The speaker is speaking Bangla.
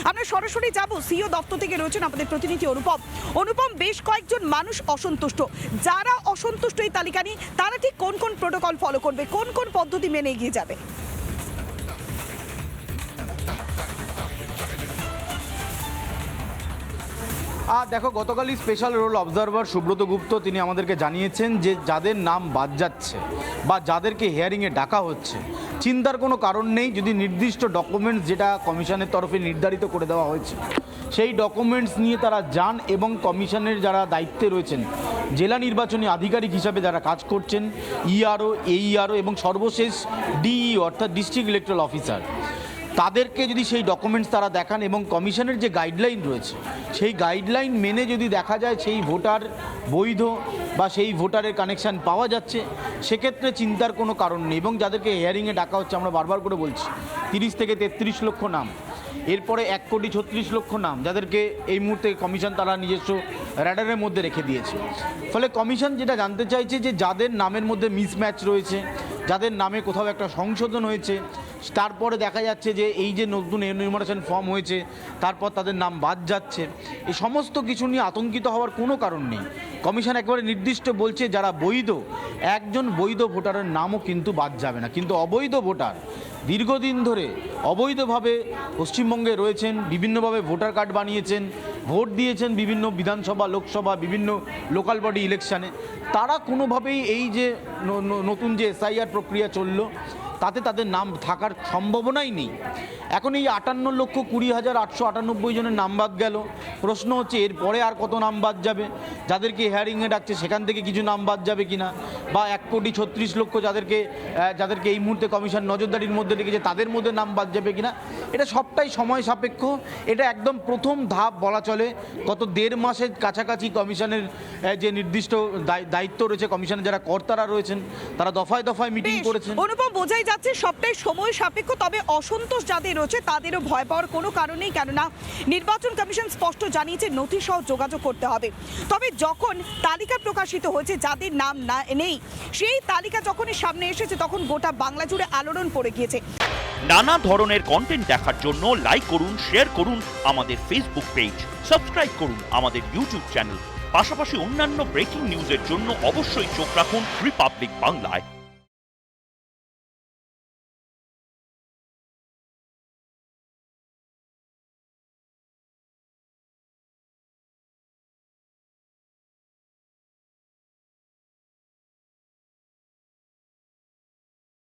আমরা সরাসরি যাব সিইও দপ্তর থেকে রয়েছেন আমাদের প্রতিনিধি অনুপম। বেশ কয়েকজন মানুষ অসন্তুষ্ট, যারা অসন্তুষ্ট এই তালিকা নিয়ে তারা ঠিক কোন কোন প্রোটোকল ফলো করবে, কোন কোন পদ্ধতি মেনে এগিয়ে যাবে? দেখো, গতকালই স্পেশাল রোল অবজারভার সুব্রত গুপ্ত তিনি আমাদেরকে জানিয়েছেন যে যাদের নাম বাদ যাচ্ছে বা যাদেরকে হিয়ারিংয়ে ডাকা হচ্ছে, চিন্তার কোনো কারণ নেই। যদি নির্দিষ্ট ডকুমেন্টস যেটা কমিশনের তরফে নির্ধারিত করে দেওয়া হয়েছে সেই ডকুমেন্টস নিয়ে তারা যান এবং কমিশনের যারা দায়িত্বে রয়েছেন, জেলা নির্বাচনী আধিকারিক হিসাবে যারা কাজ করছেন, ইআরও, এইআরও এবং সর্বশেষ ডিই অর্থাৎ ডিস্ট্রিক্ট ইলেকট্রাল অফিসার, তাদেরকে যদি সেই ডকুমেন্টস তারা দেখান এবং কমিশনের যে গাইডলাইন রয়েছে সেই গাইডলাইন মেনে যদি দেখা যায় সেই ভোটার বৈধ বা সেই ভোটারের কানেকশান পাওয়া যাচ্ছে, সেক্ষেত্রে চিন্তার কোনো কারণ নেই। এবং যাদেরকে হিয়ারিংয়ে ডাকা হচ্ছে, আমরা বারবার করে বলছি, 30 থেকে 33 লক্ষ নাম, এরপরে 1,36,00,000 নাম যাদেরকে এই মুহূর্তে কমিশন তারা নিজস্ব র্যাডারের মধ্যে রেখে দিয়েছে। ফলে কমিশন যেটা জানতে চাইছে যে যাদের নামের মধ্যে মিসম্যাচ রয়েছে, যাদের নামে কোথাও একটা সংশোধন হয়েছে, তারপরে দেখা যাচ্ছে যে এই যে নতুন এনুমারেশন ফর্ম হয়েছে তারপর তাদের নাম বাদ যাচ্ছে, এই সমস্ত কিছু নিয়ে আতঙ্কিত হওয়ার কোনো কারণ নেই। কমিশন একেবারে নির্দিষ্ট বলছে যারা বৈধ, একজন বৈধ ভোটারের নামও কিন্তু বাদ যাবে না। কিন্তু অবৈধ ভোটার দীর্ঘদিন ধরে অবৈধভাবে পশ্চিমবঙ্গে রয়েছেন, বিভিন্নভাবে ভোটার কার্ড বানিয়েছেন, ভোট দিয়েছেন বিভিন্ন বিধানসভা, লোকসভা, বিভিন্ন লোকাল বডি ইলেকশানে, তারা কোনোভাবেই এই যে নতুন যে এসআইআর প্রক্রিয়া চলল তাতে তাদের নাম থাকার সম্ভাবনাই নেই। এখন এই 58,20,898 জনের নাম বাদ গেল। প্রশ্ন হচ্ছে এরপরে আর কত নাম বাদ যাবে? যাদেরকে হিয়ারিংয়ে ডাকছে সেখান থেকে কিছু নাম বাদ যাবে কিনা, বা 1,36,00,000 যাদেরকে এই মুহূর্তে কমিশন নজরদারির মধ্যে রেখেছে তাদের মধ্যে নাম বাদ যাবে কিনা, এটা সবটাই সময় সাপেক্ষ। এটা একদম প্রথম ধাপ বলা চলে। গত 1.5 মাসের কাছাকাছি কমিশনের যে নির্দিষ্ট দায়িত্ব রয়েছে, কমিশনের যারা কর্তারা রয়েছেন তারা দফায় দফায় মিটিং করেছেন। অনুপম, বোঝাই যাচ্ছে সবটাই সময় সাপেক্ষ, তবে অসন্তোষ যাদের রয়েছে তাদেরও ভয় পাওয়ার কোনো কারণ নেই, কেননা নির্বাচন কমিশন স্পষ্ট জানিয়েছে নথি সহ যোগাযোগ করতে হবে। তবে যখন তালিকা প্রকাশিত হয়েছে যাদের নাম নেই, সেই তালিকা যখনই সামনে এসেছে তখন গোটা বাংলা জুড়ে আলোড়ন পড়ে গিয়েছে। নানা ধরনের কন্টেন্ট দেখার জন্য লাইক করুন, শেয়ার করুন আমাদের ফেসবুক পেজ, সাবস্ক্রাইব করুন আমাদের ইউটিউব চ্যানেল। পাশাপাশি অন্যান্য ব্রেকিং নিউজের জন্য অবশ্যই চোখ রাখুন রিপাবলিক বাংলায়।